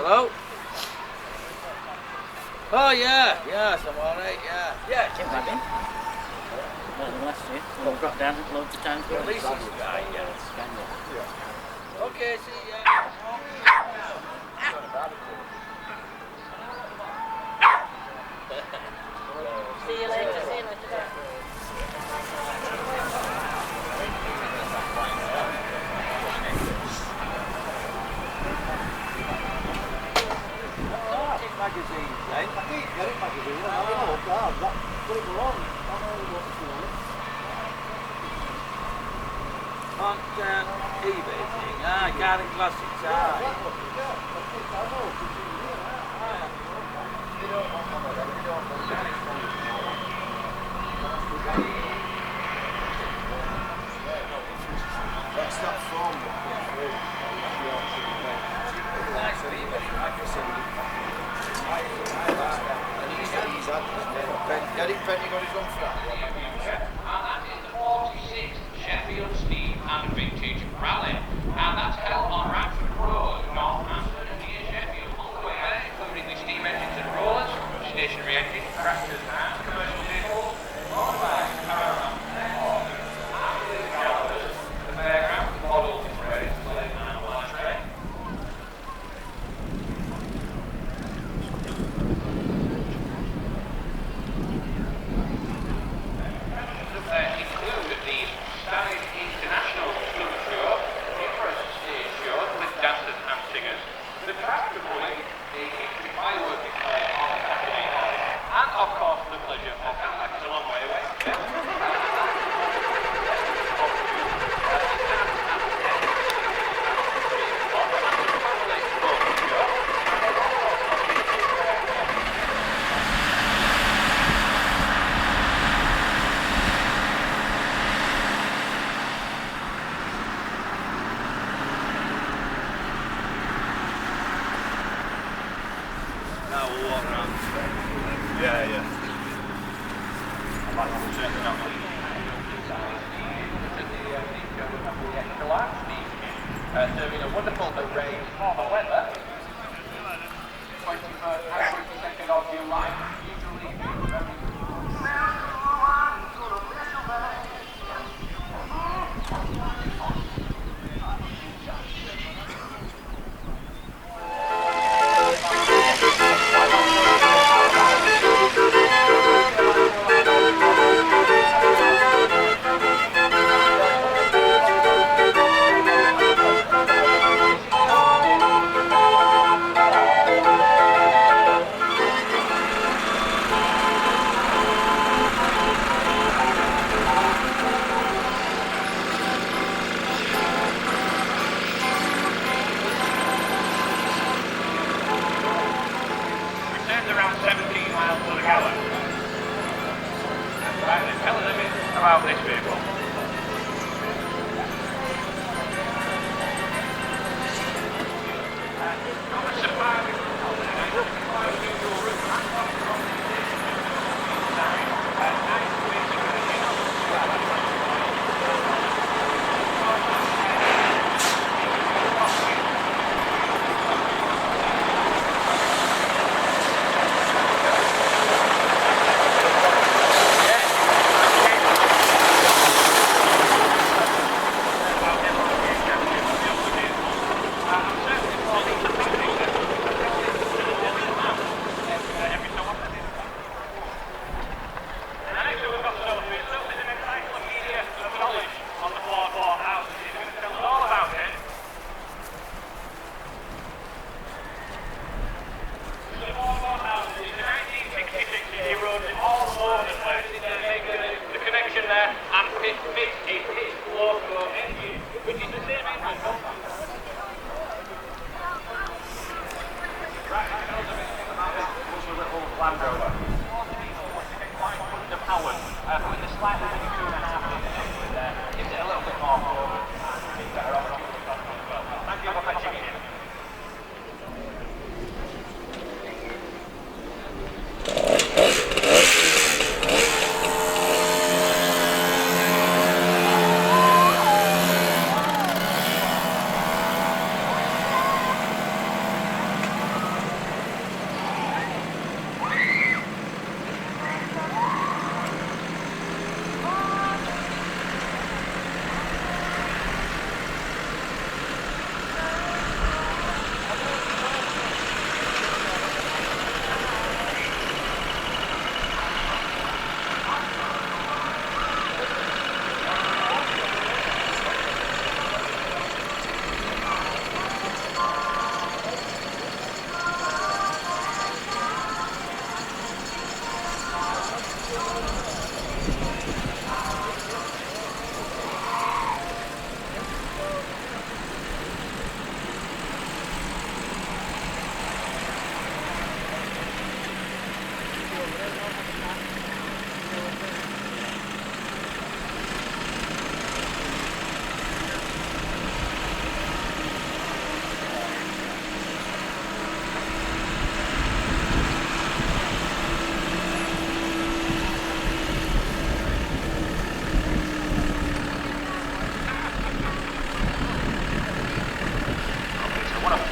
Hello? Oh yeah, I'm alright, yeah. Yeah, Jim Wagon. Last year. Well, got down loads of times. at least it's right, yeah. Scammell. Okay, see ya. See you later. Magazines, eh? I keep getting magazines. I don't know, God, put it along. I don't know what to do. On eBay thing, Garden Classics, That's that form. Nice on eBay, like I said. Get it pending on his own flat. And that is the 46th Sheffield Steam and Vintage Rally. And that's held on Radford Road, Northampton, near Sheffield. On the way there, including the steam engines and rollers, stationary engines, tractors and commercial vehicles, motorbikes, caravans, airports, and calendars, the fairground, models, parades, sleigh and large train. Include the Stallion International School Show, numerous stage shows with dancers and singers, the tractor pulling, the history fireworks display on Saturday morning, and of course the pleasure of a long way away. Now we'll walk around. Yeah. Serving a wonderful array of the weather. 21st and 22nd of July. about this vehicle?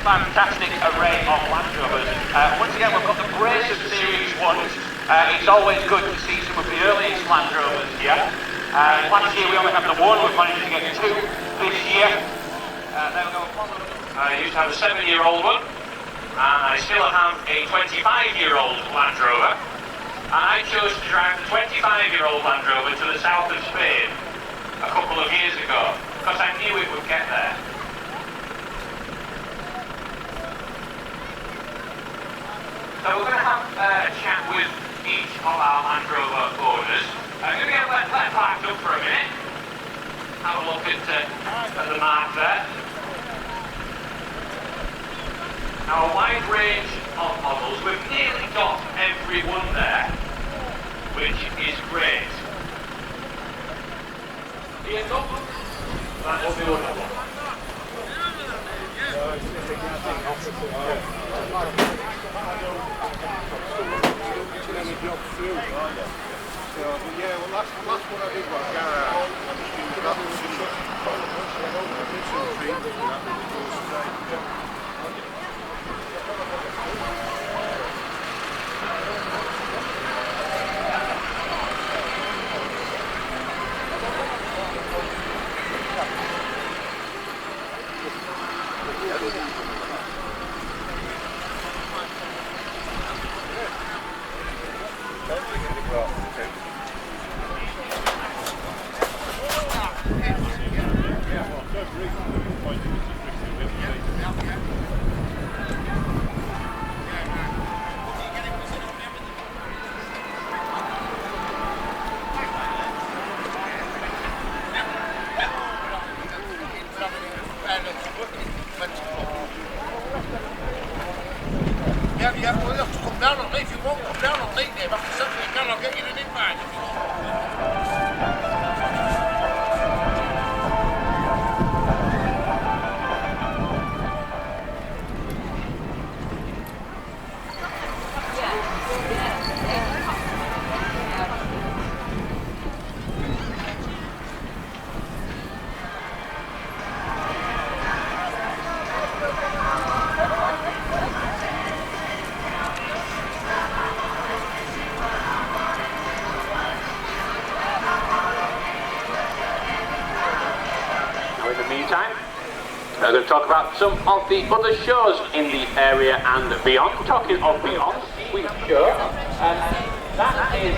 Fantastic array of Land Rovers. Once again, we've got the brace of Series 1s. It's always good to see some of the earliest Land Rovers here. Last year we only had the one, we've managed to get two this year. There we go. I used to have a 7-year-old one, and I still have a 25-year-old Land Rover. And I chose to drive the 25-year-old Land Rover to the south of Spain a couple of years ago, because I knew it would get there. So we're going to have a chat with each of our Land Rover owners. I'm going to get let parked up for a minute. Have a look at the mark there. Now a wide range of models. We've nearly got every one there, which is great. Ian, go. That will be one. Yeah, well, last one I did was garage. Yeah, well, you have to come down on me. If you won't come down on me, Dave, after something, you cannot get you an invite. I'm going to talk about some of the other shows in the area and beyond. Talking of beyond, we have a show, that is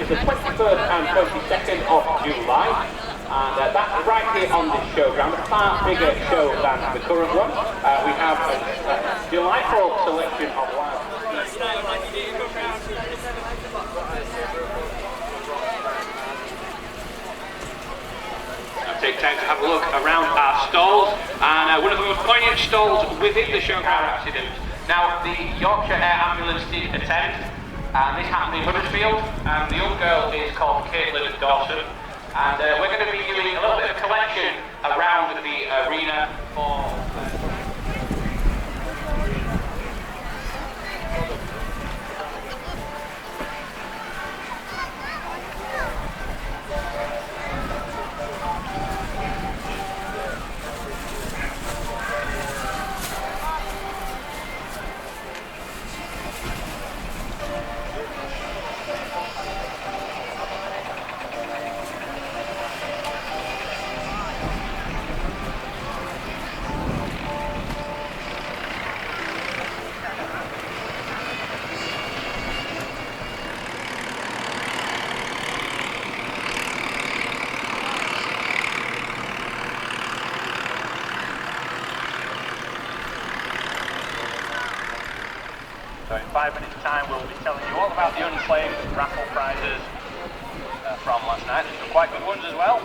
the 21st and 22nd of July, and that's right here on this showground, a far bigger show than the current one. We have a delightful selection of wild. Take time to have a look around our stalls, and one of the most poignant stalls within the showground accident. Now, the Yorkshire Air Ambulance did attend, and this happened in Huddersfield, and the young girl is called Caitlin Dawson, and we're going to be doing a little bit of collection around the arena for... So in 5 minutes' time we'll be telling you all about the unclaimed raffle prizes from last night. There's some quite good ones as well.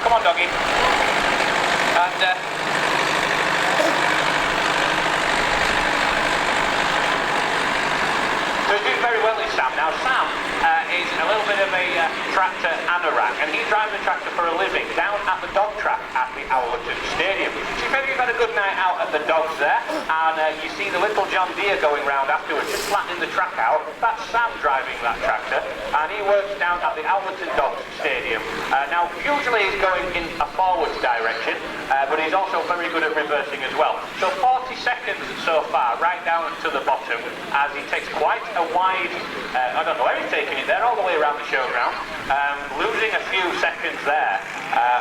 Come on, doggy. And so he's doing very well, is Sam. Now, Sam is a little bit of a tractor anorak, and he's driving the tractor for a living down at the dog track at the Ackworth Stadium. So if you've had a good night out at the dogs there, and you see the little John Deere going round afterwards, just flattening the track out, that's Sam driving that tractor, and he works down at the Ackworth Dogs Stadium. Now, usually he's going in a forwards direction, but he's also very good at reversing as well. So 40 seconds so far, right down to the bottom, as he takes quite a wide, I don't know where he's taking it there, all the way around the showground, losing a few seconds there.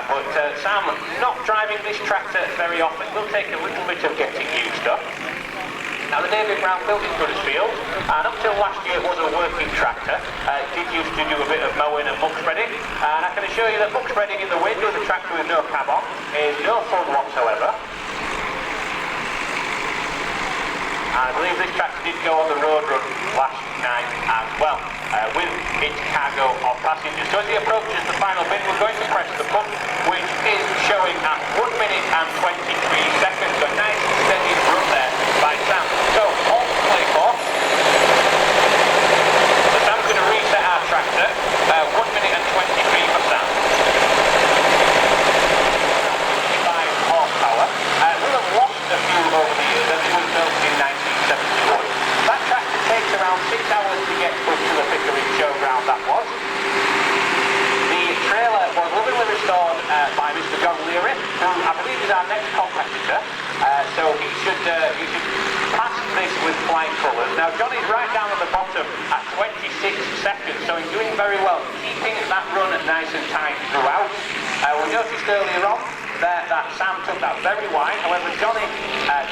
But Sam, not driving this tractor very often, will take a little bit of getting used to. Now, the David Brown built in Huddersfield, and up till last year it was a working tractor. It did used to do a bit of mowing and muck spreading, and I can assure you that muck spreading in the wind with a tractor with no cab on is no fun whatsoever. And I believe this tractor did go on the road run last night as well, with its cargo of passengers. So as he approaches the final bit, we're going to press the button, which is showing at 1 minute and 23 seconds. So nice steady run there by Sam. So all to play for. So Sam's going to reset our tractor. 1 minute and 23 for Sam. 55 horsepower. We'll have lost a few over the years as it was built in 1971. That tractor takes around 6 hours to get up to the Pickering Showground, that was. The trailer was lovingly restored by Mr. John Leary, who I believe is our next competitor. So he should pass this with flying colours. Now Johnny's right down at the bottom at 26 seconds, so he's doing very well, keeping that run nice and tight throughout. We noticed earlier on that Sam took that very wide, however Johnny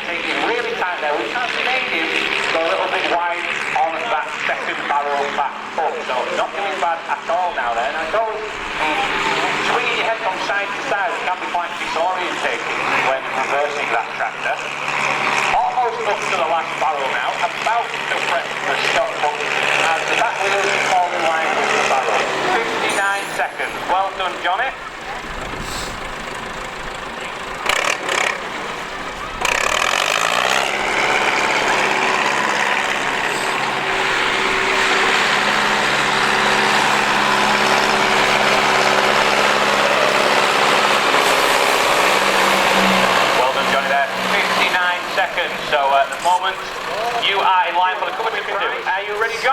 taking really tight there, which has made him go a little bit wide on that second barrel back foot, so not doing bad at all now there. And I suppose swinging your head from side to side can be quite disorientating when reversing that tractor. Almost up to the last barrel now, about to press the stop button as the back wheels fall in line with the barrel. 59 seconds, well done Johnny.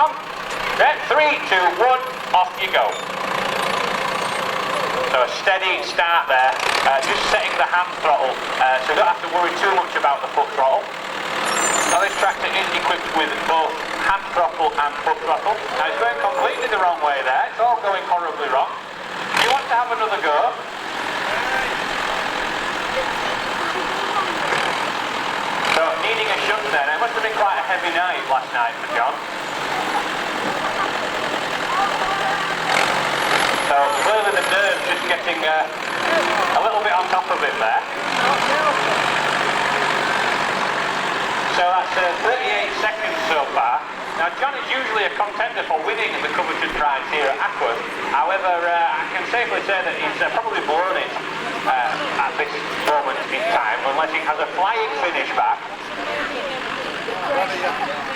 John? Then 3, 2, 1, off you go. So a steady start there, just setting the hand throttle, so you don't have to worry too much about the foot throttle. Now this tractor is equipped with both hand throttle and foot throttle. Now it's going completely the wrong way there, it's all going horribly wrong. If you want to have another go, so needing a shunt there. Now it must have been quite a heavy night last night for John. So clearly the nerves just getting a little bit on top of him there. So that's 38 seconds so far. Now John is usually a contender for winning the coveted prize here at Ackworth. However, I can safely say that he's probably blown it at this moment in time, unless he has a flying finish back.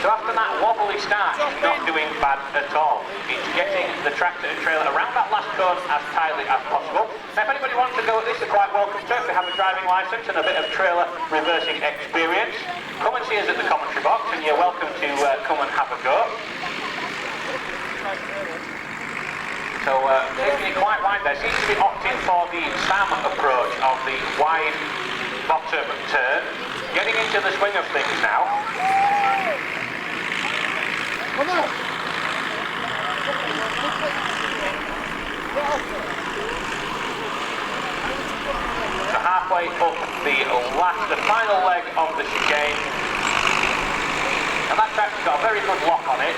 So after that wobbly start, he's not doing bad at all. He's getting the tractor and trailer around that last cone as tightly as possible. Now if anybody wants to go at this, they're quite welcome to. If they have a driving licence and a bit of trailer reversing experience, come and see us at the commentary box and you're welcome to come and have a go. So taking it quite wide there, seems to be opting for the Sam approach of the wide bottom turn. Getting into the swing of things now. So halfway up the final leg of the chicane. And that tractor's got a very good lock on it.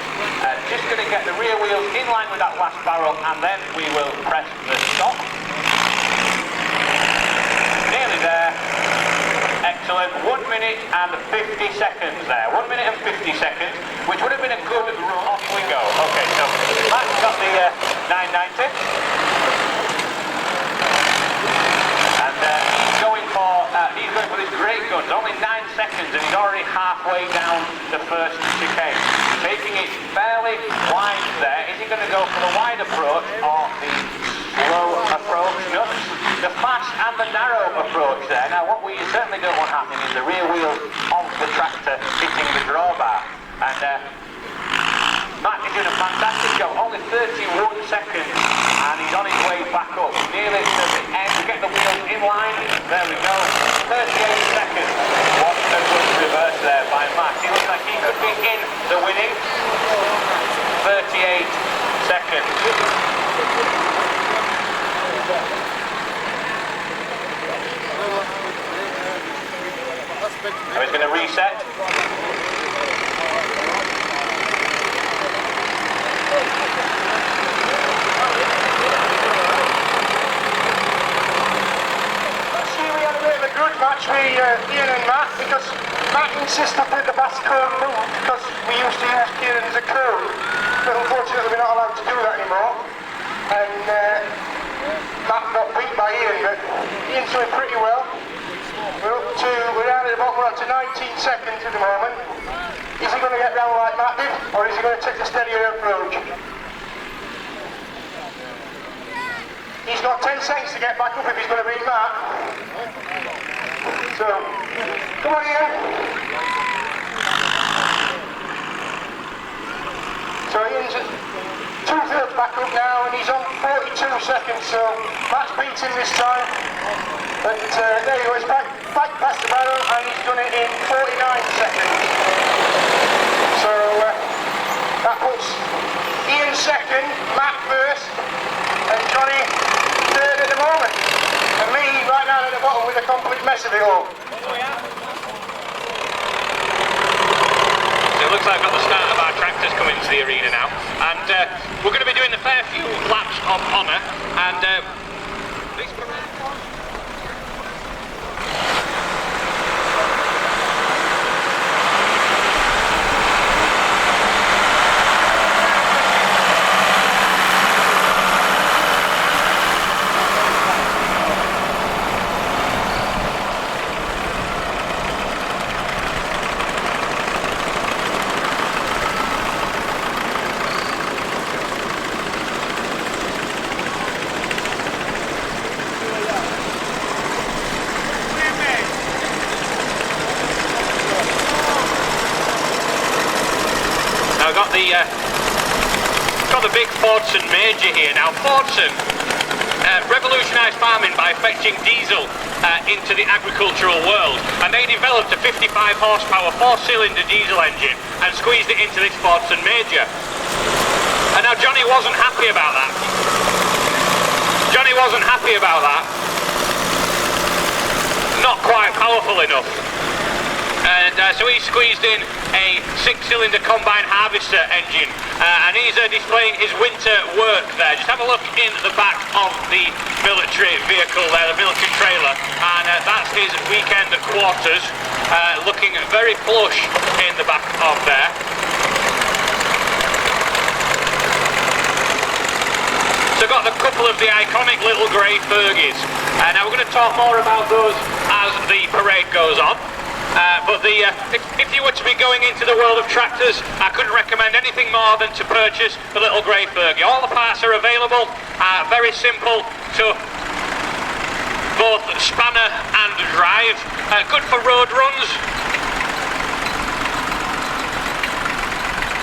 Just going to get the rear wheels in line with that last barrel and then we will press the stop. Nearly there. Excellent, 1 minute and 50 seconds there. 1 minute and 50 seconds, which would have been a good run. Off we go. Okay, so Matt's got the 990. And he's going for these great guns. Only 9 seconds and he's already halfway down the first chicane. Taking it fairly wide there. Is he going to go for the wide approach or the slow approach? No. The fast and the narrow approach there. Now what we certainly don't want happening is the rear wheels of the tractor hitting the drawbar. And Matt is doing a fantastic job. Only 31 seconds and he's on his way back up. Nearly to the end. Get the wheels in line. There we go. 38 seconds. What a good reverse there by Matt. He looks like he could be in the winning. 38 seconds. So he's going to reset. We had a bit of a good match with Ian and Matt because Matt insisted that the fast cone move because we used to use Ian as a cone, but unfortunately we're not allowed to do that anymore. And Matt got beat by Ian, but Ian's doing pretty well. We're down at the bottom, we're up to 19 seconds at the moment. Is he going to get round like Matt did, or is he going to take the steadier approach? He's got 10 seconds to get back up if he's going to beat Matt. So, come on Ian. So Ian's 2/3 back up now and he's on 42 seconds, so Matt's beat him this time. But there you go, he's back past the barrel and he's done it in 49 seconds. So that puts Ian second, Matt first, and Johnny third at the moment. And me right down at the bottom with a complete mess of it all. So it looks like I've got the start of our tractors coming into the arena now. And we're going to be doing a fair few laps of honour. And Now I've got the big Fordson Major here. Now Fordson revolutionised farming by fetching diesel into the agricultural world, and they developed a 55 horsepower 4-cylinder diesel engine and squeezed it into this Fordson Major. And now Johnny wasn't happy about that. Johnny wasn't happy about that. Not quite powerful enough. And so he squeezed in a 6-cylinder combine harvester engine, and he's displaying his winter work there. Just have a look in the back of the military vehicle there, the military trailer, and that's his weekend quarters, looking very plush in the back of there. So I've got a couple of the iconic little grey Fergies. Now we're going to talk more about those as the parade goes on. But if you were to be going into the world of tractors, I couldn't recommend anything more than to purchase the little grey Fergie. All the parts are available, very simple to both spanner and drive, good for road runs,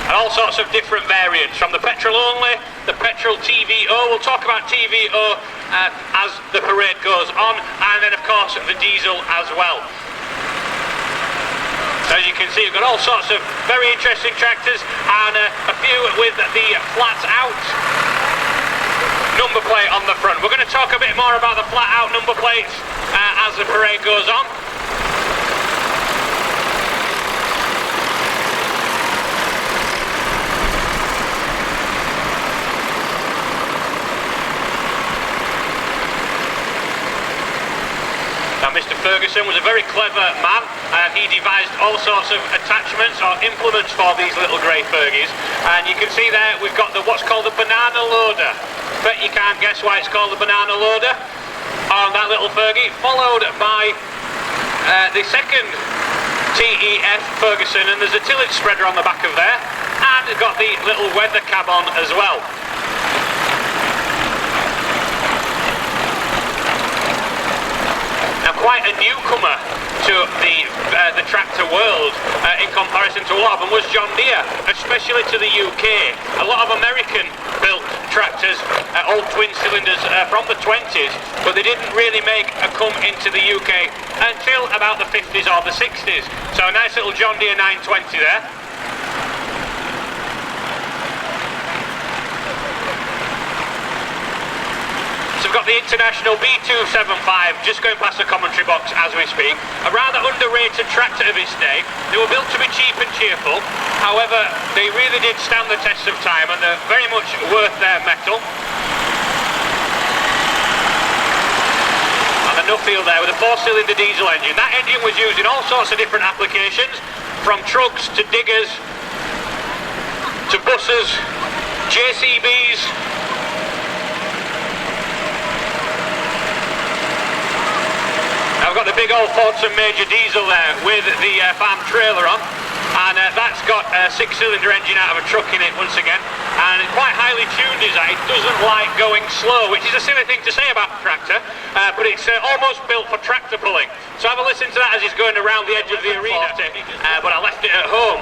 and all sorts of different variants, from the petrol only, the petrol TVO, we'll talk about TVO as the parade goes on, and then of course the diesel as well. So as you can see, we've got all sorts of very interesting tractors, and a few with the flat out number plate on the front. We're going to talk a bit more about the flat out number plates as the parade goes on. Now, Mr. Ferguson was a very clever man, and he devised all sorts of attachments or implements for these little grey Fergies. And you can see there we've got what's called the banana loader. Bet you can't guess why it's called the banana loader on that little Fergie, followed by the second TEF Ferguson, and there's a tillage spreader on the back of there, and it's got the little weather cab on as well. Now, quite a newcomer to the tractor world in comparison to a lot of them was John Deere, especially to the UK. A lot of American-built tractors, old twin cylinders from the 20s, but they didn't really make a come into the UK until about the 50s or the 60s. So a nice little John Deere 920 there. So we've got the International B275 just going past the commentary box as we speak. A rather underrated tractor of its day. They were built to be cheap and cheerful. However, they really did stand the test of time, and they're very much worth their mettle. And the Nuffield there with a 4-cylinder diesel engine. That engine was used in all sorts of different applications, from trucks to diggers to buses, JCBs. I've got the big old Fordson Major diesel there with the farm trailer on, and that's got a 6-cylinder engine out of a truck in it once again, and it's quite highly tuned is that. It doesn't like going slow, which is a silly thing to say about a tractor, but it's almost built for tractor pulling. So have a listen to that as it's going around the edge of the arena, but I left it at home,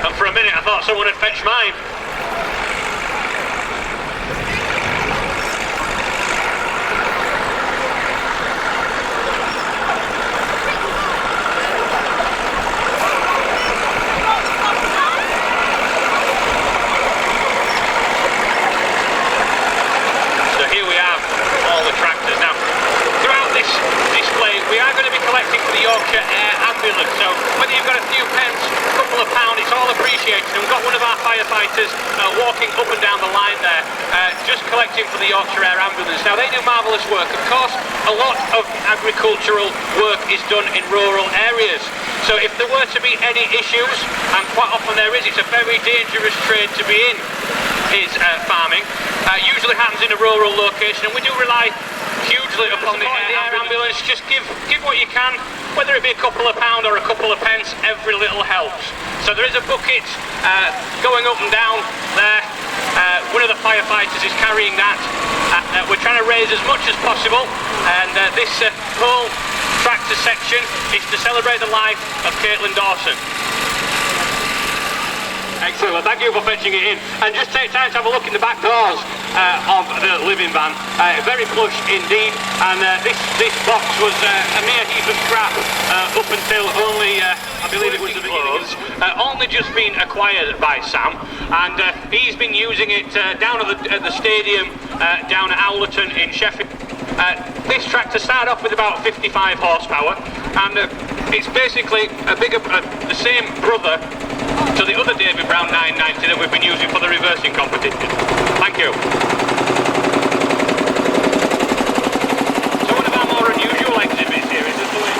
and for a minute I thought someone had fetched mine. So whether you've got a few pence, a couple of pounds, it's all appreciated. And we've got one of our firefighters walking up and down the line there, just collecting for the Yorkshire Air Ambulance. Now they do marvellous work. Of course, a lot of agricultural work is done in rural areas. So if there were to be any issues, and quite often there is, it's a very dangerous trade to be in, is farming. Usually happens in a rural location, and we do rely hugely upon the air ambulance. Just give what you can, whether it be a couple of pounds or a couple of pence, every little helps. So there is a bucket going up and down there. One of the firefighters is carrying that. We're trying to raise as much as possible, and this whole tractor section is to celebrate the life of Caitlin Dawson. Excellent, thank you for fetching it in. And just take time to have a look in the back doors of the living van. Very plush indeed, and this box was a mere heap of scrap up until only, I believe it was the beginning, only just been acquired by Sam, and he's been using it down at the stadium down at Owlerton in Sheffield. This tractor started off with about 55 horsepower, and it's basically the same brother to the other David Brown 990 that we've been using for the reversing competition. Thank you. So one of our more unusual exhibits here is the way.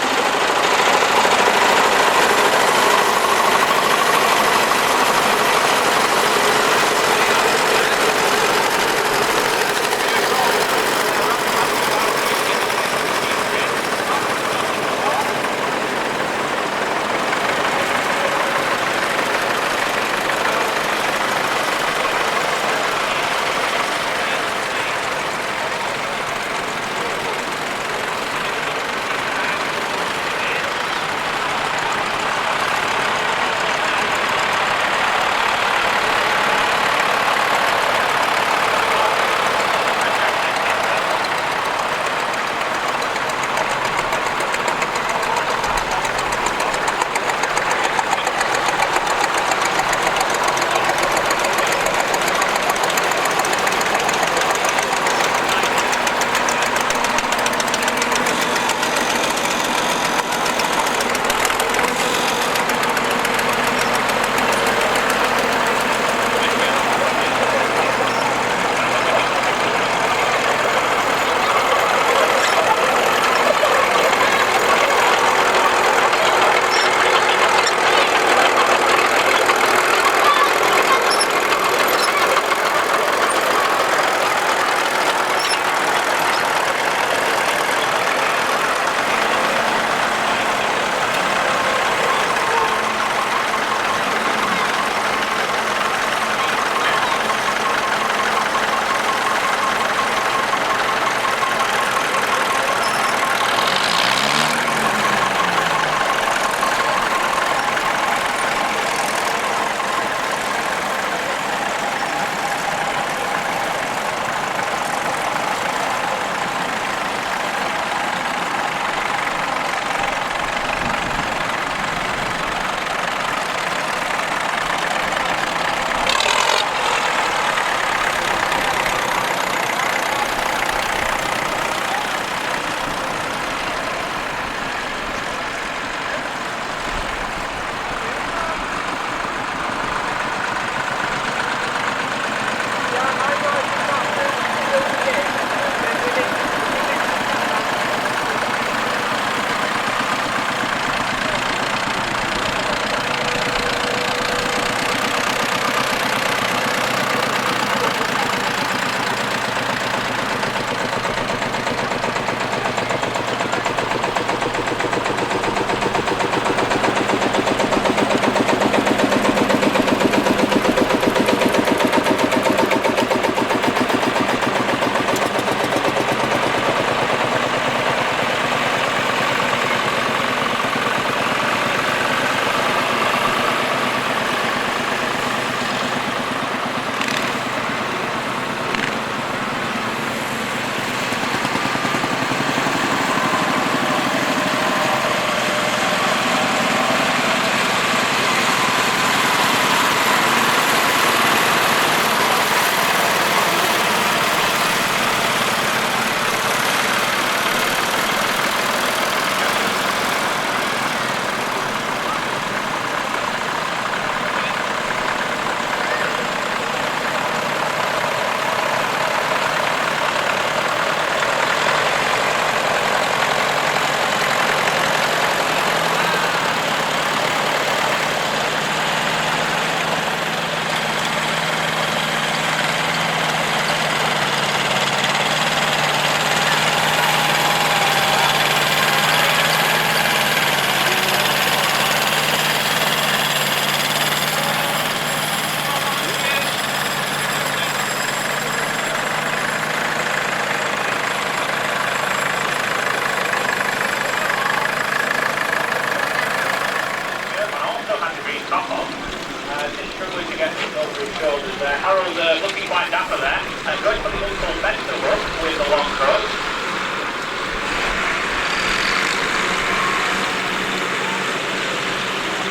is struggling to get over his shoulders there. Harold looking quite dapper there. Going for the Uncle Benson look with the long cross.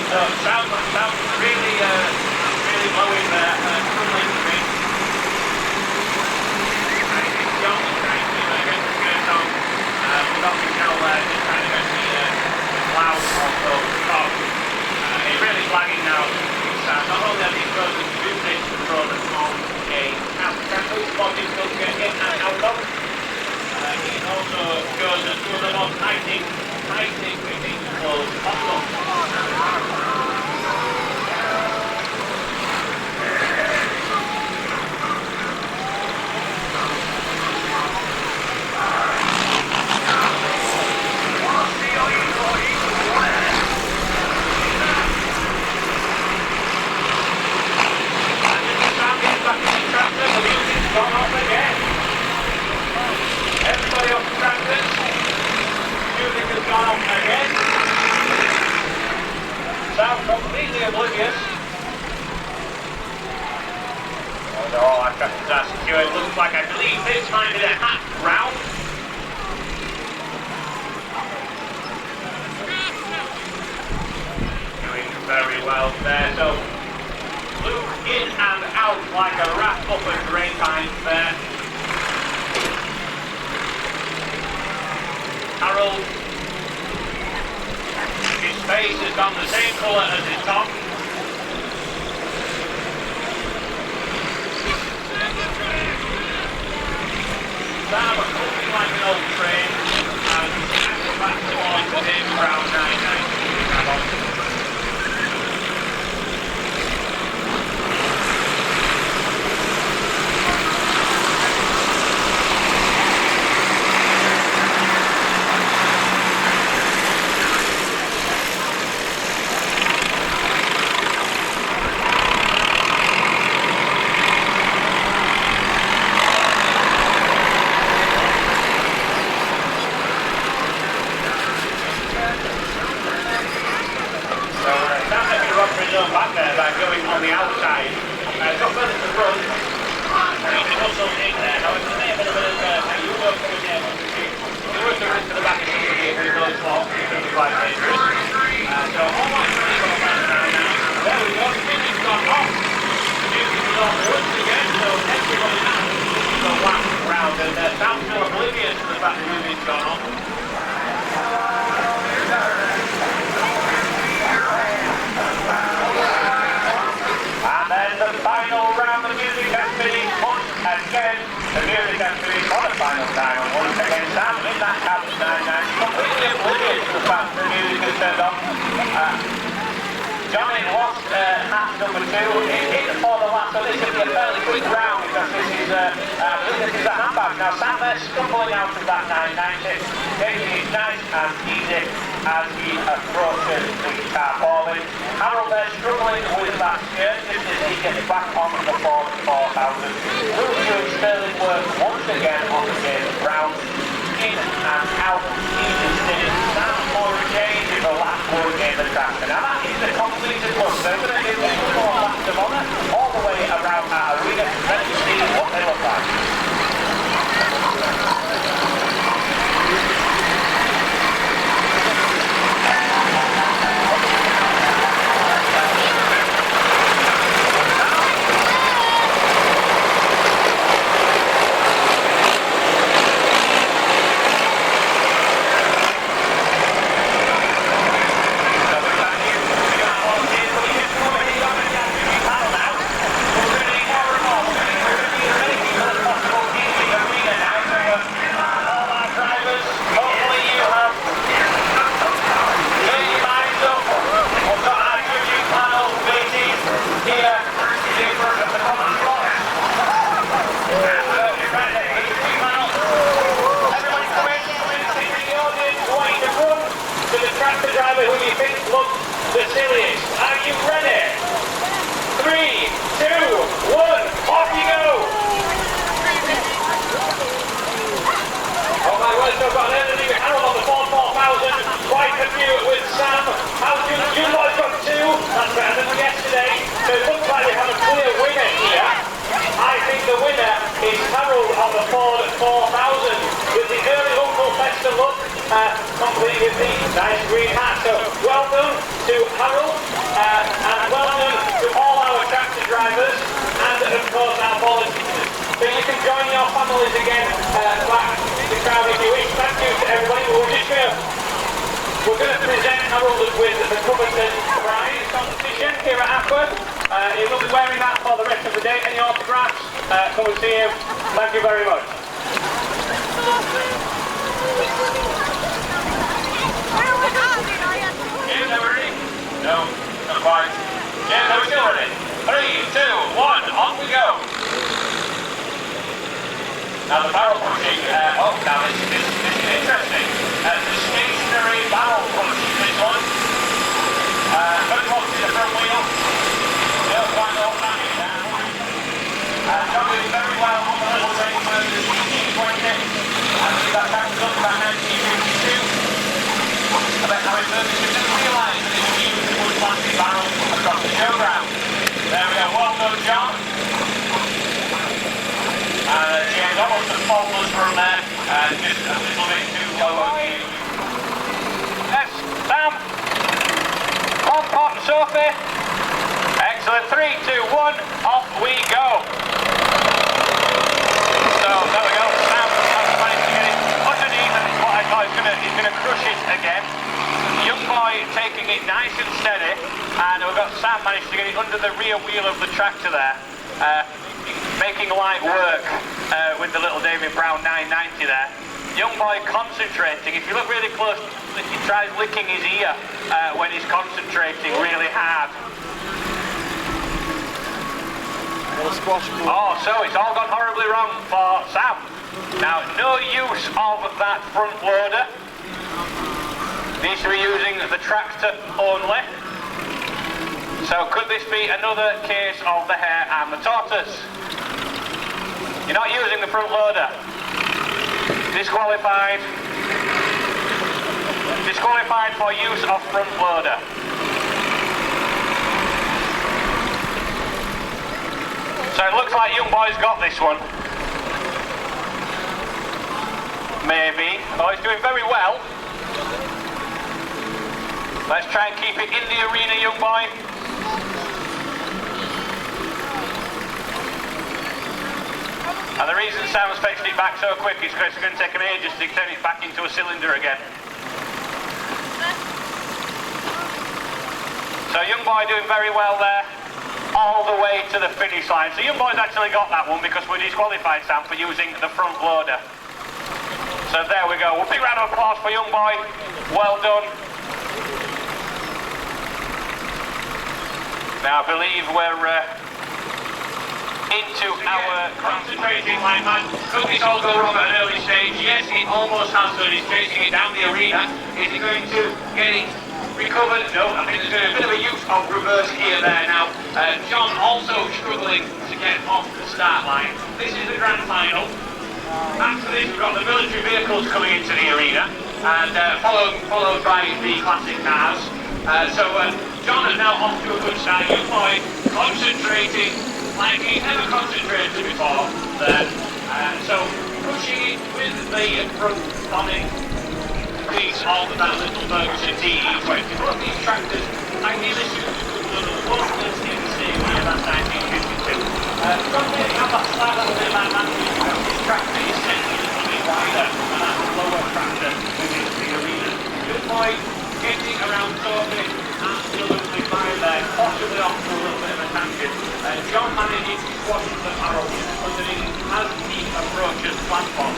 So sound really blowing there, struggling to be. John is trying to get the skirt on. Dr. Kell just trying to get the cloud also top. It's really flagging now. Not only are these roads to do this, the road on a capital spot is still to get in and out of. It also shows that some of the most tightening clothes possible. Gone off again. Everybody off the tractors. Music has gone off again. Sound completely oblivious. Although all our tractors are secure, it looks like I believe this might be the hat round. Doing very well there. So in and out like a rat up a grapevine there. Harold, his face has gone the same colour as his top. Sam looking like an old train and back towards the James Brown 990. Back there by going on the outside. Got further to the front. He muscled in there. However, there may have been a bit of U-work coming there. He worked the rest to the back of the vehicle with those blocks. It could be quite dangerous. So almost ready for the back now. There we go. The music's gone off. The music is on once again. So everybody now needs to lap round. And Sam's still oblivious to the fact the music's gone off. And then the final round, the music has finished once again. The music has finished for the final time. And once again, Sam in that cab 990, completely oblivious to the fact the music has turned on. Johnny lost hat number 2. It hit for the last, so this will be a fairly quick round because this is a handbag. Now Sam there stumbling out of that 990, taking it nice and easy as he approaches the tarpaulin. Harold there struggling with that skirt just as he gets back on the Ford 4000. Will doing sterling work once again on the James Brown. In and out, easy sitting. Sam for a change in the last one in the tractor. Now that is the completed look. They're going to do a couple more laps of honour all the way around our arena. Let's see what they look like. Quite a few with Sam. How you boys got 2? That's better than yesterday. So with the nice green hat. So well done to Harold, and well done to all our tractor drivers, and of course our volunteers. So you can join your families again back in the crowd if you wish. Thank you to everybody. We're going to present Harold with the Covington Prize competition here at Ackworth. He will be wearing that for the rest of the day. Any autographs? Come and see him. Thank you very much. James, are we ready? No, not quite. James, are we still ready? 3, 2, 1, on we go. Now the barrel pushing, now this is interesting. The stationary barrel push, this one. Very close to the front wheel. They'll quite low planning now. John doing very well on the little thing where the T20. I believe that time was up about 1952. I bet how it first didn't realise that it was used wood plastic barrel across the showground. There we go, well done, John. James almost a faultless from there, just a little bit too low of you. Yes, Sam. On Pop and Sophie. Excellent, 3, 2, 1, off we go. So there we go, Sam has managed to get it underneath, and what I thought he's going to crush it again. Young boy taking it nice and steady, and we've got Sam managed to get it under the rear wheel of the tractor there, making light work with the little David Brown 990 there. Young boy concentrating. If you look really close, he tries licking his ear when he's concentrating really hard. Oh, so it's all gone horribly wrong for Sam. Now, no use of that front loader. Needs to be using the tractor only. So could this be another case of the hare and the tortoise? You're not using the front loader. Disqualified. Disqualified for use of front loader. So it looks like young boy's got this one. Maybe. Oh, he's doing very well. Let's try and keep it in the arena, young boy. And the reason Sam's fetched it back so quick is because it's going to take an age just to turn it back into a cylinder again. So young boy doing very well there, all the way to the finish line. So young boy's actually got that one because we disqualified Sam for using the front loader. So there we go. Well, big round of applause for young boy. Well done. Now I believe we're into our concentrating line, man. Could this all go wrong at an early stage? Yes, it almost has done. He's chasing it down the arena. Is he going to get it recovered? No, I think there's going to be a bit of a use of reverse gear there now. John also struggling to get off the start line. This is the grand final. After this, we've got the military vehicles coming into the arena, and followed by the classic cars. John is now off to a good start. Young boy concentrating like he's never concentrated before there. So pushing it with the front bonnet. These all that little Ferguson DE20. Both these tractors ideally suited to the worthless in the same year, that's 1952. From there you have that slight little bit like that. This tractor is essentially a little bit wider than that lower tractor within the arena. Good boy getting around Sophie, absolutely fine there, possibly off to a little bit of a tangent. John manages to squash the barrel underneath as he approaches the platform.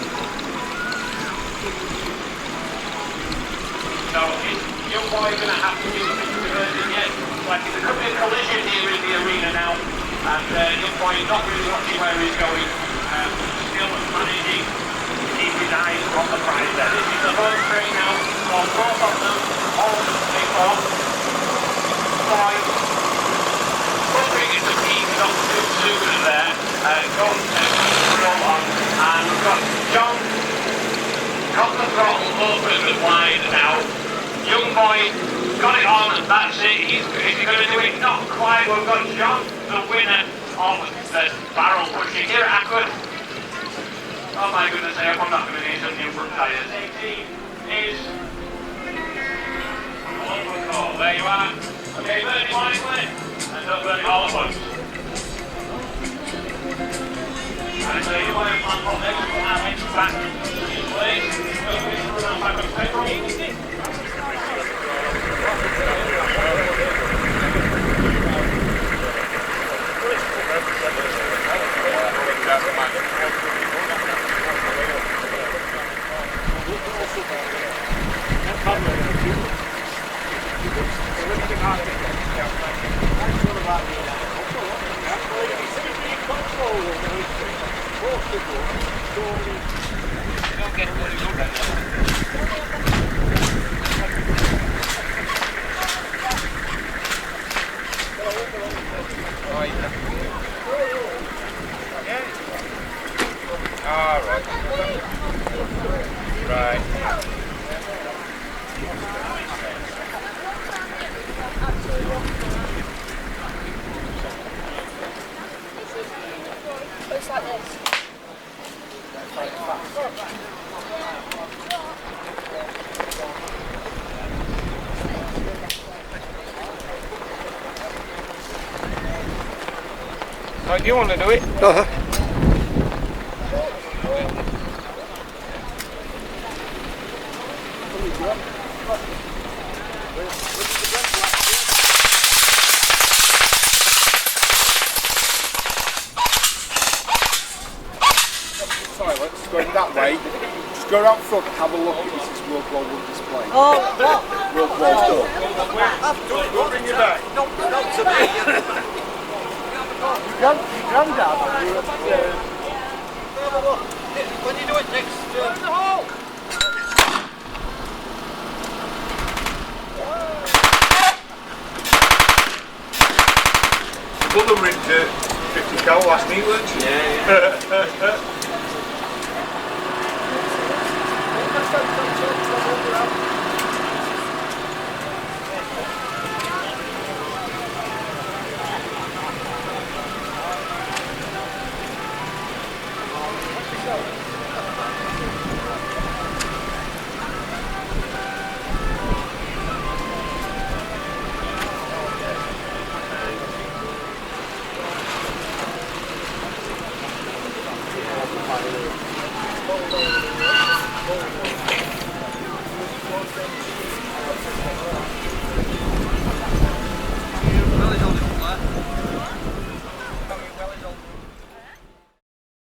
So is young boy going to have to be reversing yet? Like there could be a collision here in the arena now, and young boy is not really watching where he's going. Still managing to keep his eyes on the prize there. This is the home straight now for both of them. All of them before. Boy pushing at the peak, not too soon there. Got roll on, and we've got John. Got the throttle open and wide now. Young boy got it on, that's it. Is he going to do it? Not quite. We've got John, the winner of the barrel pushing here at Ackworth. Oh my goodness, I'm not going to need some new front tyres. 18 is So there you are. Okay, burn it wisely and don't burn it all at once. And so you want to plant on next to our next back in place. Go back on paper. Looks like this. Do you want to do it? Toilets going that way. Just go around front and have a look at this World War I display. Oh, what? World War II. We'll bring you back. Not to me. Granddad. When you do it next. The hole. Put them into 50 cal last night, weren't you? Yeah.